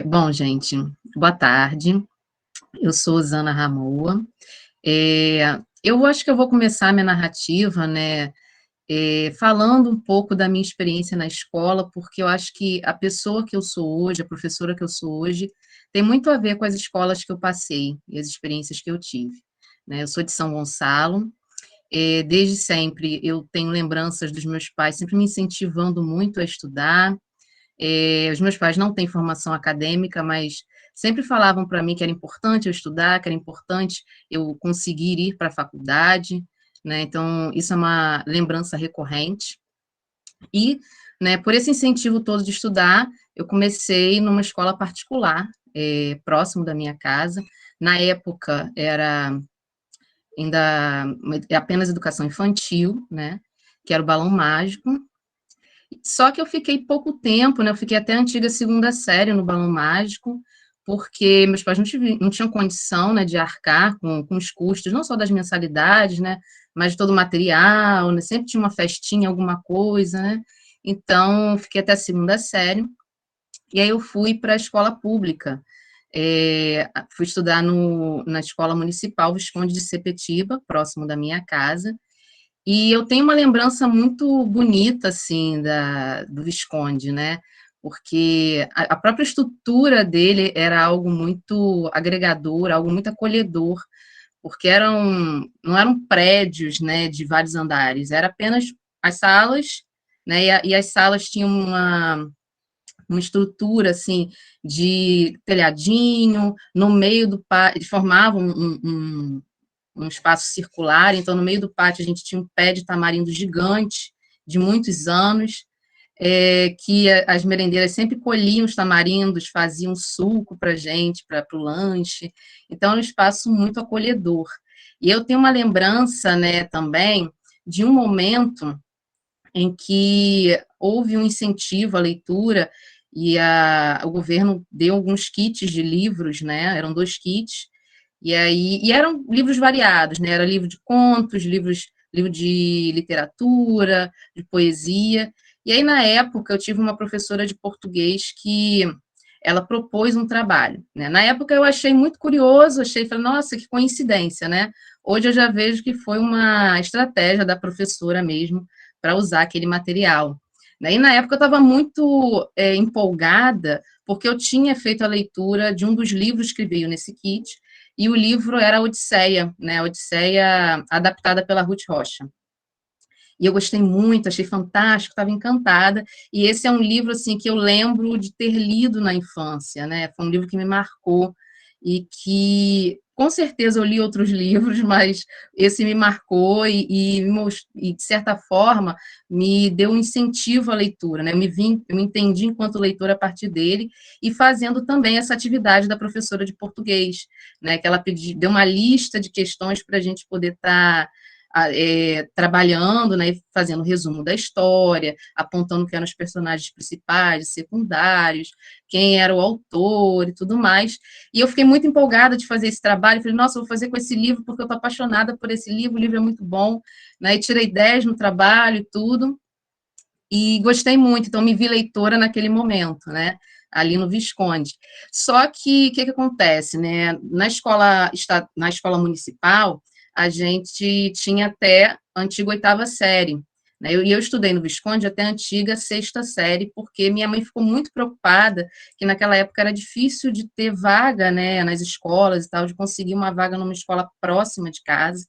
Bom, gente, boa tarde. Eu sou Zana Ramoa. Eu acho que eu vou começar a minha narrativa, né, falando um pouco da minha experiência na escola, porque eu acho que a pessoa que eu sou hoje, a professora que eu sou hoje, tem muito a ver com as escolas que eu passei e as experiências que eu tive, né. Eu sou de São Gonçalo, desde sempre eu tenho lembranças dos meus pais sempre me incentivando muito a estudar. Os meus pais não têm formação acadêmica, mas sempre falavam para mim que era importante eu estudar, que era importante eu conseguir ir para a faculdade, né, então isso é uma lembrança recorrente. E, né, por esse incentivo todo de estudar, eu comecei numa escola particular, próximo da minha casa. Na época era ainda apenas educação infantil, né, que era o Balão Mágico. Só que eu fiquei pouco tempo, né, eu fiquei até a antiga segunda série no Balão Mágico, porque meus pais não tinham condição, né, de arcar com os custos, não só das mensalidades, né, mas de todo o material, né, sempre tinha uma festinha, alguma coisa, né, então fiquei até a segunda série, e aí eu fui para a escola pública, fui estudar na escola municipal Visconde de Sepetiba, próximo da minha casa, e eu tenho uma lembrança muito bonita, assim, do Visconde, né, porque a própria estrutura dele era algo muito agregador, algo muito acolhedor, porque não eram prédios, né, de vários andares, era apenas as salas, né, e as salas tinham uma estrutura, assim, de telhadinho, no meio do pátio, formavam um espaço circular, então no meio do pátio a gente tinha um pé de tamarindo gigante, de muitos anos, que as merendeiras sempre colhiam os tamarindos, faziam suco para a gente, para o lanche, então era um espaço muito acolhedor. E eu tenho uma lembrança, né, também, de um momento em que houve um incentivo à leitura e o governo deu alguns kits de livros, né, eram 2 kits, e eram livros variados, né? Era livro de contos, livro de literatura, de poesia. E aí, na época, eu tive uma professora de português que ela propôs um trabalho, né? Na época eu achei muito curioso, falei, nossa, que coincidência, né? Hoje eu já vejo que foi uma estratégia da professora mesmo para usar aquele material. Né? E na época eu estava muito empolgada, porque eu tinha feito a leitura de um dos livros que veio nesse kit, e o livro era a Odisseia, né? A Odisseia adaptada pela Ruth Rocha. E eu gostei muito, achei fantástico, estava encantada. E esse é um livro assim que eu lembro de ter lido na infância, né? Foi um livro que me marcou e que com certeza eu li outros livros, mas esse me marcou e de certa forma me deu um incentivo à leitura, né? Eu me entendi enquanto leitora a partir dele e fazendo também essa atividade da professora de português, né? Que ela deu uma lista de questões para a gente poder estar trabalhando, né, fazendo resumo da história, apontando quem eram os personagens principais, secundários, quem era o autor e tudo mais. E eu fiquei muito empolgada de fazer esse trabalho. Falei, nossa, eu vou fazer com esse livro porque eu estou apaixonada por esse livro. O livro é muito bom, né? E tirei 10 no trabalho e tudo. E gostei muito. Então me vi leitora naquele momento, né? Ali no Visconde. Só que o que acontece, né? Na escola municipal, a gente tinha até a antiga oitava série. Né? Eu estudei no Visconde até a antiga sexta série, porque minha mãe ficou muito preocupada que naquela época era difícil de ter vaga, né, nas escolas e tal, de conseguir uma vaga numa escola próxima de casa.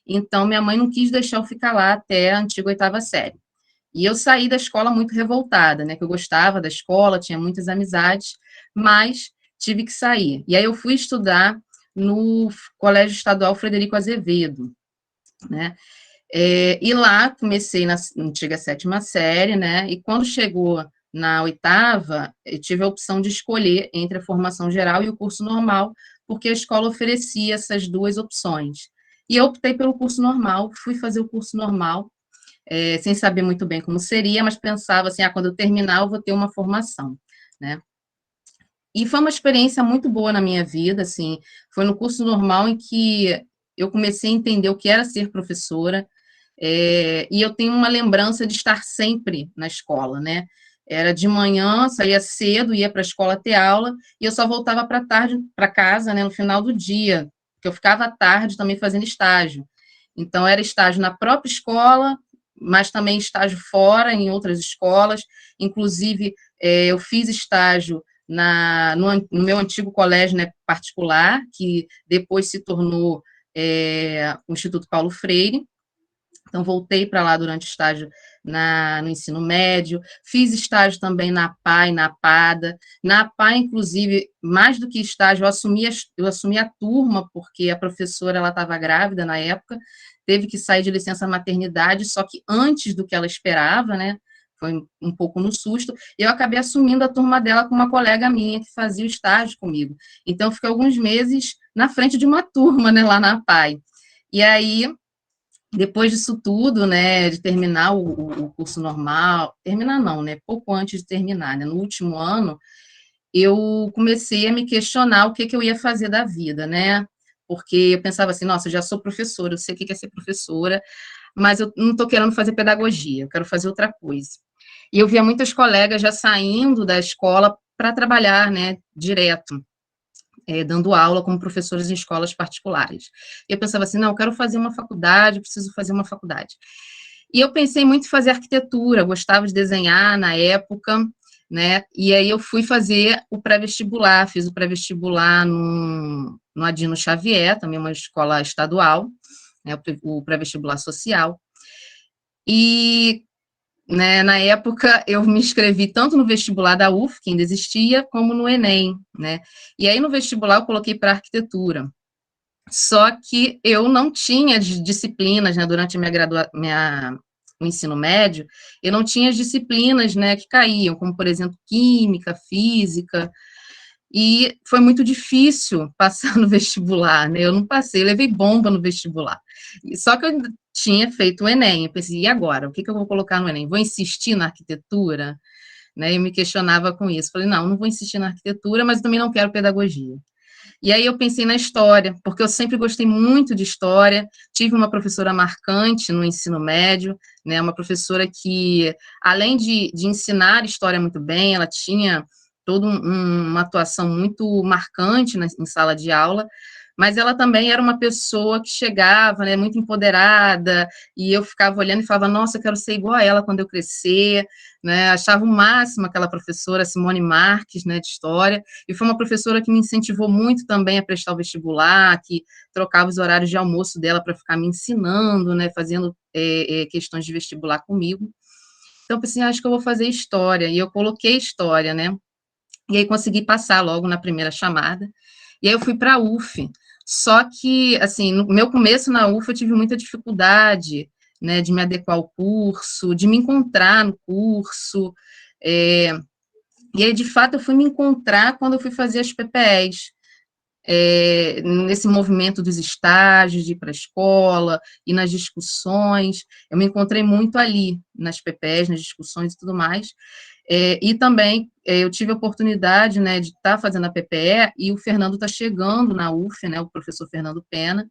Então, minha mãe não quis deixar eu ficar lá até a antiga oitava série. E eu saí da escola muito revoltada, né, que eu gostava da escola, tinha muitas amizades, mas tive que sair. E aí eu fui estudar no Colégio Estadual Frederico Azevedo, né? E lá comecei na antiga sétima série, né? E quando chegou na oitava, eu tive a opção de escolher entre a formação geral e o curso normal, porque a escola oferecia essas duas opções. E eu optei pelo curso normal, fui fazer o curso normal, sem saber muito bem como seria, mas pensava assim, quando eu terminar eu vou ter uma formação, né? E foi uma experiência muito boa na minha vida, assim, foi no curso normal em que eu comecei a entender o que era ser professora, e eu tenho uma lembrança de estar sempre na escola, né? Era de manhã, saía cedo, ia para a escola ter aula, e eu só voltava para tarde, para casa, né, no final do dia, porque eu ficava à tarde também fazendo estágio. Então, era estágio na própria escola, mas também estágio fora, em outras escolas. Inclusive, eu fiz estágio no meu antigo colégio, né, particular, que depois se tornou o Instituto Paulo Freire. Então, voltei para lá durante o estágio no ensino médio, fiz estágio também na PA e na PADA. Na PA, inclusive, mais do que estágio, eu assumi a turma, porque a professora ela estava grávida na época, teve que sair de licença maternidade, só que antes do que ela esperava, né? Foi um pouco no susto, e eu acabei assumindo a turma dela com uma colega minha que fazia o estágio comigo. Então, fiquei alguns meses na frente de uma turma, né, lá na PAI. E aí, depois disso tudo, né, de terminar o curso normal, terminar não, né, pouco antes de terminar, né, no último ano, eu comecei a me questionar o que que eu ia fazer da vida, né, porque eu pensava assim, nossa, eu já sou professora, eu sei o que é ser professora, mas eu não estou querendo fazer pedagogia, eu quero fazer outra coisa. E eu via muitas colegas já saindo da escola para trabalhar, né, direto, dando aula como professores em escolas particulares. E eu pensava assim, não, eu quero fazer uma faculdade, preciso fazer uma faculdade. E eu pensei muito em fazer arquitetura, gostava de desenhar na época, né? E aí eu fui fazer o pré-vestibular, fiz o pré-vestibular no Adino Xavier, também uma escola estadual, né, o pré-vestibular social. E, né, na época eu me inscrevi tanto no vestibular da UF, que ainda existia, como no Enem, né? E aí no vestibular eu coloquei para arquitetura. Só que eu não tinha disciplinas, né, durante a o ensino médio, eu não tinha as disciplinas, né, que caíam, como, por exemplo, química, física, e foi muito difícil passar no vestibular, né, eu não passei, eu levei bomba no vestibular. Só que eu tinha feito o Enem, eu pensei, e agora? O que eu vou colocar no Enem? Vou insistir na arquitetura? Né, eu me questionava com isso, falei, não vou insistir na arquitetura, mas também não quero pedagogia. E aí eu pensei na história, porque eu sempre gostei muito de história, tive uma professora marcante no ensino médio, né, uma professora que, além de ensinar história muito bem, ela tinha toda uma atuação muito marcante em sala de aula, mas ela também era uma pessoa que chegava, né, muito empoderada, e eu ficava olhando e falava, nossa, eu quero ser igual a ela quando eu crescer, né, achava o máximo aquela professora Simone Marques, né, de história, e foi uma professora que me incentivou muito também a prestar o vestibular, que trocava os horários de almoço dela para ficar me ensinando, né, fazendo questões de vestibular comigo. Então, eu pensei, acho que eu vou fazer história, e eu coloquei história, né, e aí consegui passar logo na primeira chamada, e aí eu fui para a UF, só que, assim, no meu começo na UF eu tive muita dificuldade, né, de me adequar ao curso, de me encontrar no curso, e aí, de fato, eu fui me encontrar quando eu fui fazer as PPEs, nesse movimento dos estágios, de ir para a escola, e nas discussões, eu me encontrei muito ali, nas PPEs, nas discussões e tudo mais, e também eu tive a oportunidade, né, de estar fazendo a PPE, e o Fernando está chegando na UF, né, o professor Fernando Pena,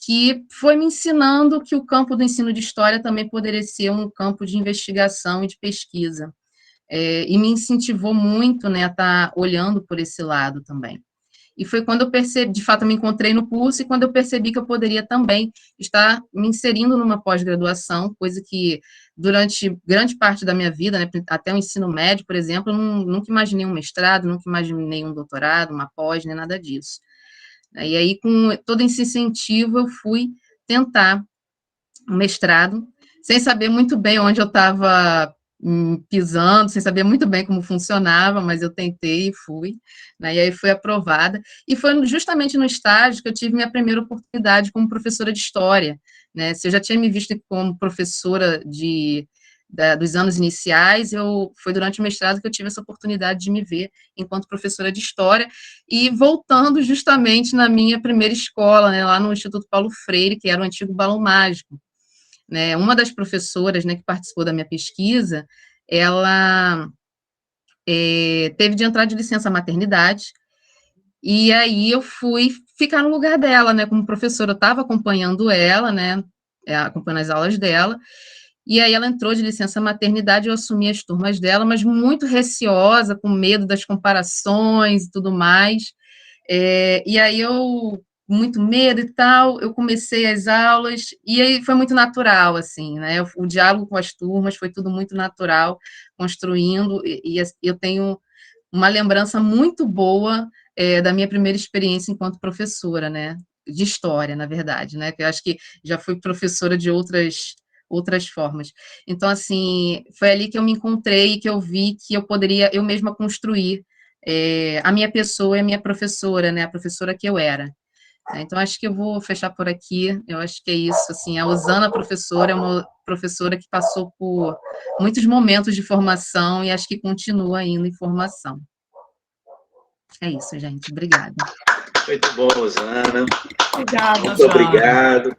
que foi me ensinando que o campo do ensino de história também poderia ser um campo de investigação e de pesquisa, e me incentivou muito, né, a estar olhando por esse lado também. E foi quando eu percebi, de fato, eu me encontrei no curso, e quando eu percebi que eu poderia também estar me inserindo numa pós-graduação, coisa que durante grande parte da minha vida, né, até o ensino médio, por exemplo, eu nunca imaginei um mestrado, nunca imaginei um doutorado, uma pós, nem nada disso. E aí, com todo esse incentivo, eu fui tentar um mestrado, sem saber muito bem onde eu estava pisando, sem saber muito bem como funcionava, mas eu tentei e fui, né, e aí fui aprovada, e foi justamente no estágio que eu tive minha primeira oportunidade como professora de história, né, se eu já tinha me visto como professora dos anos iniciais, foi durante o mestrado que eu tive essa oportunidade de me ver enquanto professora de história, e voltando justamente na minha primeira escola, né, lá no Instituto Paulo Freire, que era o antigo Balão Mágico, né, uma das professoras, né, que participou da minha pesquisa, ela teve de entrar de licença maternidade, e aí eu fui ficar no lugar dela, né, como professora, eu estava acompanhando ela, né, acompanhando as aulas dela, e aí ela entrou de licença maternidade, eu assumi as turmas dela, mas muito receosa, com medo das comparações e tudo mais. E aí eu, muito medo e tal, eu comecei as aulas, e aí foi muito natural, assim, né? O diálogo com as turmas foi tudo muito natural, construindo, e eu tenho uma lembrança muito boa da minha primeira experiência enquanto professora, né? De história, na verdade, né? Que eu acho que já fui professora de outras formas. Então, assim, foi ali que eu me encontrei e que eu vi que eu poderia eu mesma construir a minha pessoa e a minha professora, né? A professora que eu era. Então, acho que eu vou fechar por aqui. Eu acho que é isso. Assim, a Osana professora é uma professora que passou por muitos momentos de formação e acho que continua ainda em formação. É isso, gente. Obrigada. Muito bom, Osana. Obrigada, Muito Jana. obrigado.